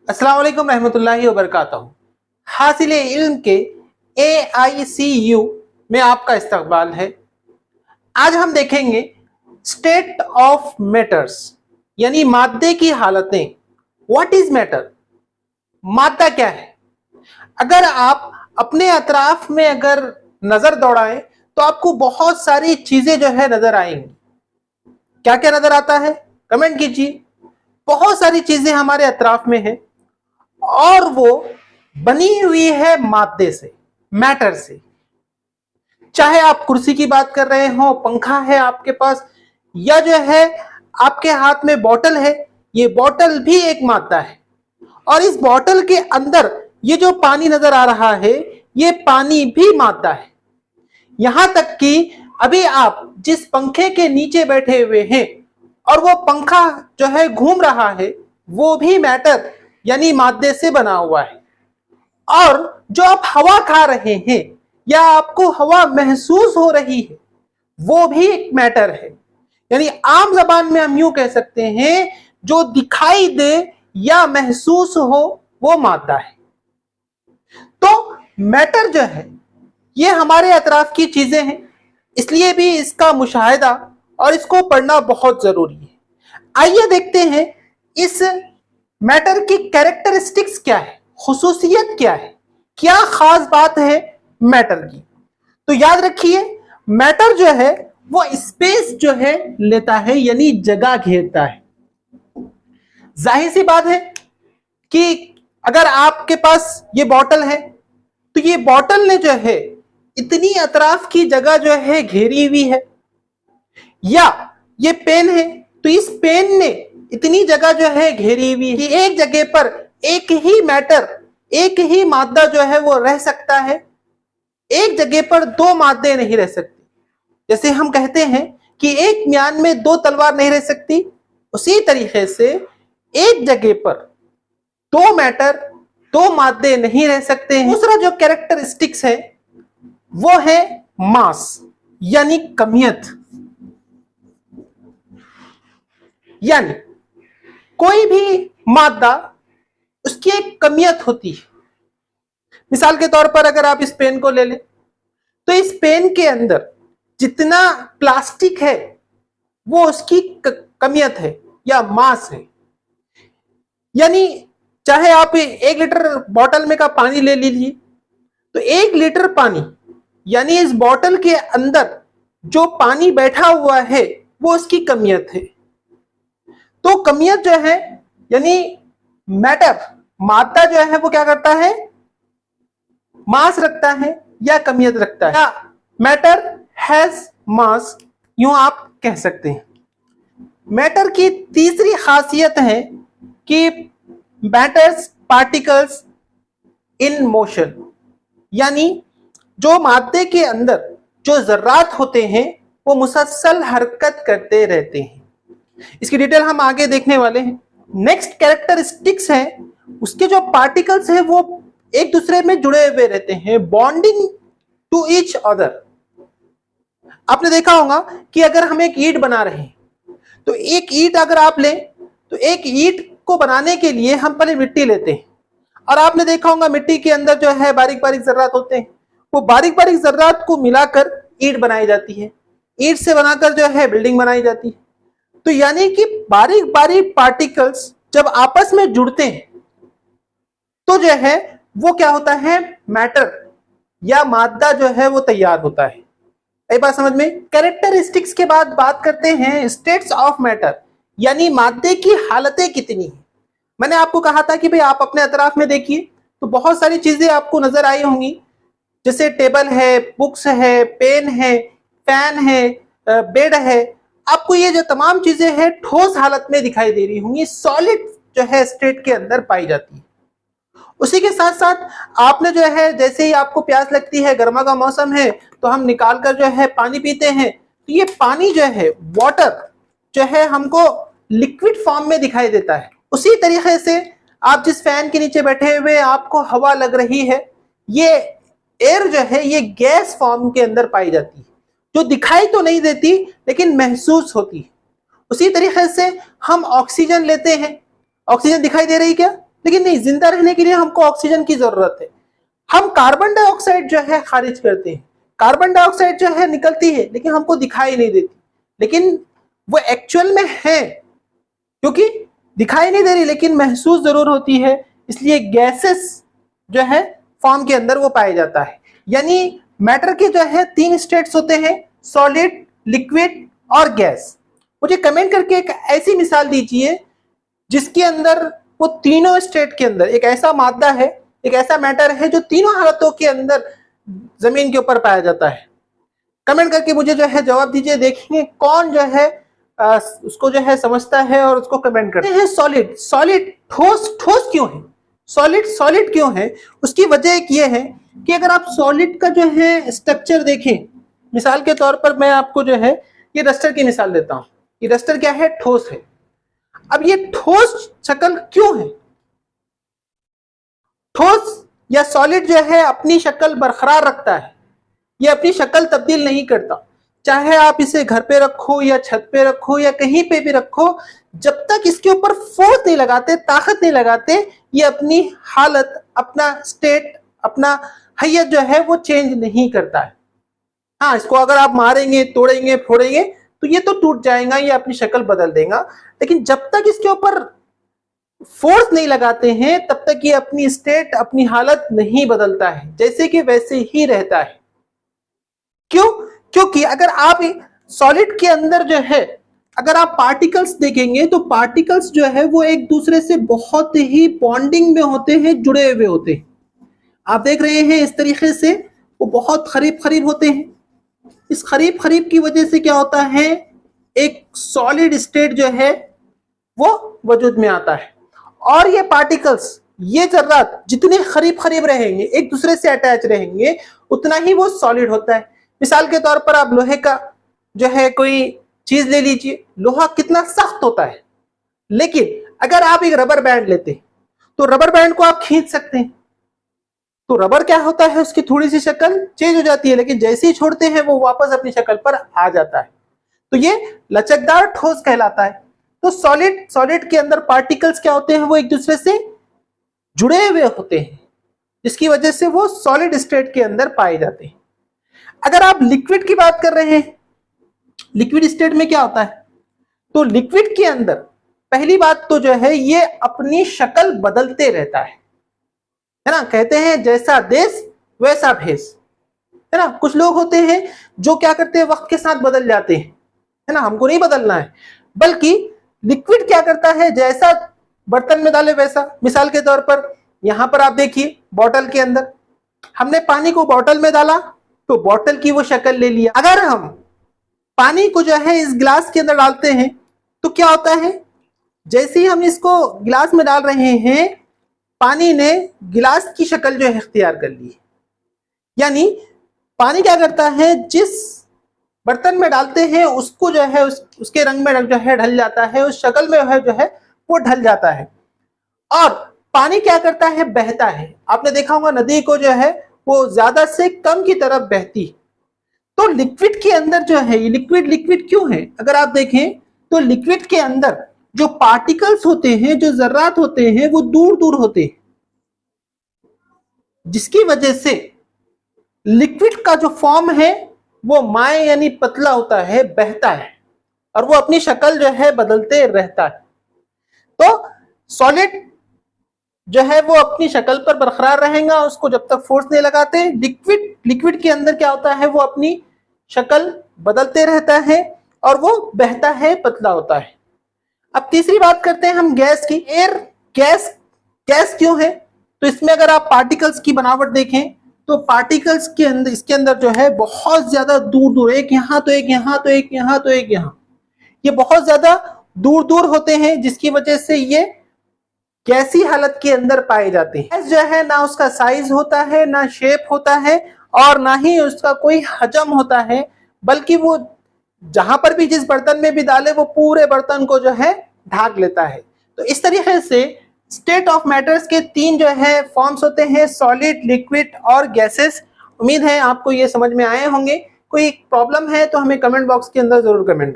अस्सलाम वालेकुम रहमतुल्लाहि व बरकातहू। हासिले इल्म के AICU में आपका इस्तकबाल है। आज हम देखेंगे स्टेट ऑफ मैटर्स यानी मादे की हालतें। What is matter? मादा क्या है? अगर आप अपने अतराफ में अगर नजर दौड़ाएं तो आपको बहुत सारी चीजें जो है नजर आएंगी। क्या क्या नजर आता है? कमेंट कीजिए। बहुत सारी चीजें हमारे अतराफ में है और वो बनी हुई है मादे से, मैटर से। चाहे आप कुर्सी की बात कर रहे हो, पंखा है आपके पास, या जो है आपके हाथ में बोतल है, ये बोतल भी एक मादा है। और इस बोतल के अंदर ये जो पानी नजर आ रहा है, ये पानी भी मादा है। यहां तक कि अभी आप जिस पंखे के नीचे बैठे हुए हैं और वो पंखा जो है घूम रहा है, वो भी मैटर यानी मादे से बना हुआ है। और जो आप हवा खा रहे हैं या आपको हवा महसूस हो रही है, वो भी एक मैटर है। यानी आम जबान में हम यूं कह सकते हैं, जो दिखाई दे या महसूस हो वो मादा है। तो मैटर जो है ये हमारे अतराफ की चीजें हैं, इसलिए भी इसका मुशाहिदा और इसको पढ़ना बहुत जरूरी है। आइए देखते हैं इस मैटर की कैरेक्टरिस्टिक्स क्या है, खुसूसियत क्या है, क्या खास बात है मैटर की। तो याद रखिए, मैटर जो है वो स्पेस जो है लेता है, यानी जगह घेरता है। जाहिर सी बात है कि अगर आपके पास ये बॉटल है तो ये बॉटल ने जो है इतनी अतराफ की जगह जो है घेरी हुई है, या ये पेन है तो इस पेन ने इतनी जगह जो है घेरी हुई है कि एक जगह पर एक ही मैटर, एक ही मादा जो है वो रह सकता है। एक जगह पर दो मादे नहीं रह सकती। जैसे हम कहते हैं कि एक म्यान में दो तलवार नहीं रह सकती, उसी तरीके से एक जगह पर दो मैटर, दो मादे नहीं रह सकते हैं। दूसरा जो कैरेक्टरिस्टिक्स है वो है मास यानी कमियत। यानी कोई भी मादा, उसकी एक कमियत होती है। मिसाल के तौर पर अगर आप इस पेन को ले लें तो इस पेन के अंदर जितना प्लास्टिक है वो उसकी कमियत है या मास है। यानी चाहे आप 1 लीटर बोतल में का पानी ले लीजिए, तो 1 लीटर पानी यानी इस बोतल के अंदर जो पानी बैठा हुआ है वो उसकी कमियत है। तो कमियत जो है यानी मैटर, मादा जो है वो क्या करता है? मास रखता है या कमियत रखता है। मैटर हैज मास, यूं आप कह सकते हैं। मैटर की तीसरी खासियत है कि मैटर्स पार्टिकल्स इन मोशन, यानी जो मादे के अंदर जो जर्रात होते हैं वो मुसलसल हरकत करते रहते हैं। इसकी डिटेल हम आगे देखने वाले हैं। नेक्स्ट कैरेक्टरिस्टिक्स है, उसके जो पार्टिकल्स हैं वो एक दूसरे में जुड़े हुए रहते हैं, बॉन्डिंग टू ईच अदर। आपने देखा होगा कि अगर हम एक ईंट बना रहे हैं तो एक ईंट अगर आप लें तो एक ईंट को बनाने के लिए हम पहले मिट्टी लेते हैं, और आपने देखा होगा मिट्टी के अंदर जो है बारीक बारीक जर्रात होते हैं, वो बारीक बारीक जर्रात को मिलाकर ईंट बनाई जाती है। ईंट से बनाकर जो है बिल्डिंग बनाई जाती है। तो यानी कि बारीक बारीक पार्टिकल्स जब आपस में जुड़ते हैं तो जो है वो क्या होता है? मैटर या मादा जो है वो तैयार होता है। एक बात समझ में? कैरेक्टरिस्टिक्स के बाद बात करते हैं स्टेट्स ऑफ मैटर, यानी मादे की हालतें कितनी है। मैंने आपको कहा था कि भाई आप अपने अतराफ में देखिए तो बहुत सारी चीजें आपको नजर आई होंगी, जैसे टेबल है, बुक्स है, पेन है, फैन है, बेड है। आपको ये जो तमाम चीजें हैं ठोस हालत में दिखाई दे रही होंगी, सॉलिड जो है स्टेट के अंदर पाई जाती है। उसी के साथ साथ आपने जो है, जैसे ही आपको प्यास लगती है, गर्मा का मौसम है, तो हम निकाल कर जो है पानी पीते हैं, तो ये पानी जो है, वाटर जो है, हमको लिक्विड फॉर्म में दिखाई देता है। उसी तरीके से आप जिस फैन के नीचे बैठे हुए आपको हवा लग रही है, ये एयर जो है ये गैस फॉर्म के अंदर पाई जाती है, जो दिखाई तो नहीं देती लेकिन महसूस होती है। उसी तरीके से हम ऑक्सीजन लेते हैं, ऑक्सीजन दिखाई दे रही क्या? लेकिन नहीं, जिंदा रहने के लिए हमको ऑक्सीजन की जरूरत है। हम कार्बन डाइऑक्साइड जो है खारिज करते हैं, कार्बन डाइऑक्साइड जो है निकलती है लेकिन हमको दिखाई नहीं देती, लेकिन वो एक्चुअल में है, क्योंकि दिखाई नहीं दे रही लेकिन महसूस जरूर होती है, इसलिए गैसेस जो है फॉर्म के अंदर वो पाया जाता है। यानी मैटर के जो है 3 स्टेट्स होते हैं, सॉलिड, लिक्विड और गैस। मुझे कमेंट करके एक ऐसी मिसाल दीजिए जिसके अंदर वो तीनों स्टेट के अंदर एक ऐसा मादा है, एक ऐसा मैटर है जो तीनों हालतों के अंदर जमीन के ऊपर पाया जाता है। कमेंट करके मुझे जो है जवाब दीजिए, देखेंगे कौन जो है उसको जो है समझता है और उसको कमेंट करते हैं। सॉलिड, सॉलिड ठोस, ठोस क्यों है? सॉलिड सॉलिड क्यों है? उसकी वजह एक ये है कि अगर आप सॉलिड का जो है स्ट्रक्चर देखें, मिसाल के तौर पर मैं आपको जो है ये रस्टर की मिसाल देता हूं। ये रस्टर क्या है? ठोस है। अब ये ठोस शक्ल क्यों है? ठोस या सॉलिड जो है अपनी शक्ल बरकरार रखता है, ये अपनी शक्ल तब्दील नहीं करता। चाहे आप इसे घर पे रखो या छत पे रखो या कहीं पे भी रखो, जब तक इसके ऊपर फोर्स नहीं लगाते, ताकत नहीं लगाते, ये अपनी हालत, अपना स्टेट, अपना हैयत जो है वो चेंज नहीं करता है। हाँ, इसको अगर आप मारेंगे, तोड़ेंगे, फोड़ेंगे तो ये तो टूट जाएगा, ये अपनी शक्ल बदल देगा, लेकिन जब तक इसके ऊपर फोर्स नहीं लगाते हैं तब तक ये अपनी स्टेट, अपनी हालत नहीं बदलता है, जैसे कि वैसे ही रहता है। क्यों? क्योंकि अगर आप सॉलिड के अंदर जो है अगर आप पार्टिकल्स देखेंगे तो पार्टिकल्स जो है वो एक दूसरे से बहुत ही बॉन्डिंग में होते हैं, जुड़े हुए होते हैं। आप देख रहे हैं इस तरीके से वो बहुत करीब करीब होते हैं। इस करीब करीब की वजह से क्या होता है, एक सॉलिड स्टेट जो है वो वजूद में आता है। और ये पार्टिकल्स, ये जर्रात जितने करीब करीब रहेंगे, एक दूसरे से अटैच रहेंगे, उतना ही वो सॉलिड होता है। मिसाल के तौर पर आप लोहे का जो है कोई चीज ले लीजिए, लोहा कितना सख्त होता है, लेकिन अगर आप एक रबर बैंड लेते हैं तो रबर बैंड को आप खींच सकते हैं, तो रबर क्या होता है, उसकी थोड़ी सी शक्ल चेंज हो जाती है, लेकिन जैसे ही छोड़ते हैं वो वापस अपनी शक्ल पर आ जाता है। तो ये लचकदार ठोस कहलाता है। तो सॉलिड के अंदर पार्टिकल्स क्या होते हैं, वो एक दूसरे से जुड़े हुए होते हैं, जिसकी वजह से वो सॉलिड स्टेट के अंदर पाए जाते हैं। अगर आप लिक्विड की बात कर रहे हैं, लिक्विड स्टेट में क्या होता है, तो लिक्विड के अंदर पहली बात तो जो है ये अपनी शक्ल बदलते रहता है ना। कहते हैं जैसा देश वैसा भेष, है ना। कुछ लोग होते हैं जो क्या करते हैं, वक्त के साथ बदल जाते हैं, है ना। हमको नहीं बदलना है, बल्कि लिक्विड क्या करता है, जैसा बर्तन में डाले वैसा। मिसाल के तौर पर यहां पर आप देखिए, बॉटल के अंदर हमने पानी को बॉटल में डाला तो बॉटल की वो शक्ल ले लिया। अगर हम पानी को जो है इस गिलास के अंदर डालते हैं तो क्या होता है, जैसे ही हम इसको गिलास में डाल रहे हैं, पानी ने गिलास की शक्ल जो है इख्तियार कर ली। यानी पानी क्या करता है, जिस बर्तन में डालते हैं उसको जो है उसके रंग में जो है ढल जाता है, उस शक्ल में है जो है वो ढल जाता है। और पानी क्या करता है, बहता है। आपने देखा होगा नदी को जो है वो ज्यादा से कम की तरफ बहती। तो लिक्विड के अंदर जो है, ये लिक्विड क्यों है, अगर आप देखें तो लिक्विड के अंदर जो पार्टिकल्स होते हैं, जो जर्रात होते हैं, वो दूर दूर होते हैं, जिसकी वजह से लिक्विड का जो फॉर्म है वो माय यानी पतला होता है, बहता है, और वो अपनी शक्ल जो है बदलते रहता है। तो सॉलिड जो है वो अपनी शक्ल पर बरकरार रहेगा, उसको जब तक फोर्स नहीं लगाते। लिक्विड के अंदर क्या होता है, वो अपनी शक्ल बदलते रहता है और वो बहता है, पतला होता है। अब तीसरी बात करते हैं हम गैस की। एयर गैस क्यों है, तो इसमें अगर आप पार्टिकल्स की बनावट देखें तो पार्टिकल्स के अंदर, इसके अंदर जो है बहुत ज्यादा दूर दूर, एक यहां तो एक यहां तो एक यहां तो एक यहां, ये बहुत ज्यादा दूर दूर होते हैं, जिसकी वजह से ये गैसी हालत के अंदर पाए जाते हैं। गैस जो है ना उसका साइज होता है, ना शेप होता है, और ना ही उसका कोई हजम होता है, बल्कि वो जहां पर भी, जिस बर्तन में भी डाले, वो पूरे बर्तन को जो है ढाक लेता है। तो इस तरीके से स्टेट ऑफ मैटर्स के 3 जो है फॉर्म्स होते हैं, सॉलिड, लिक्विड और गैसेस। उम्मीद है आपको ये समझ में आए होंगे। कोई प्रॉब्लम है तो हमें कमेंट बॉक्स के अंदर जरूर कमेंट करें।